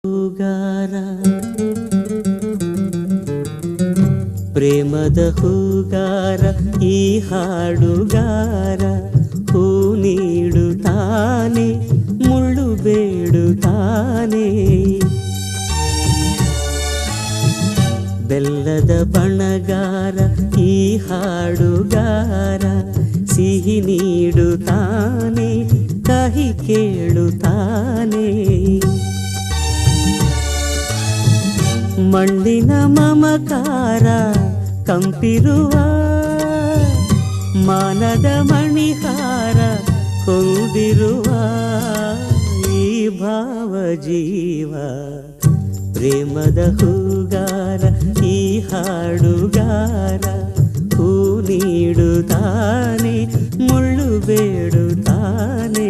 ಹೂಗಾರ ಪ್ರೇಮದ ಹೂಗಾರ ಈ ಹಾಡುಗಾರ ಹೂ ನೀಡುತ್ತಾನೆ ಮುಳ್ಳು ಬೇಡುತ್ತಾನೆ ಬೆಲ್ಲದ ಬಣಗಾರ ಈ ಹಾಡುಗಾರ ಸಿಹಿ ನೀಡುತ್ತಾನೆ ಕಹಿ ಕೇಳುತ್ತಾನೆ ಮಣ್ಣಿನ ಮಮಕಾರ ಕಂಪಿರುವ ಮಾನದ ಮಣಿಹಾರ ಹೊಂದಿರುವ ಈ ಭಾವ ಜೀವ ಪ್ರೇಮದ ಹೂಗಾರ ಈ ಹಾಡುಗಾರ ಹೂ ನೀಡುತ್ತಾನೆ ಮುಳ್ಳು ಬೇಡುತ್ತಾನೆ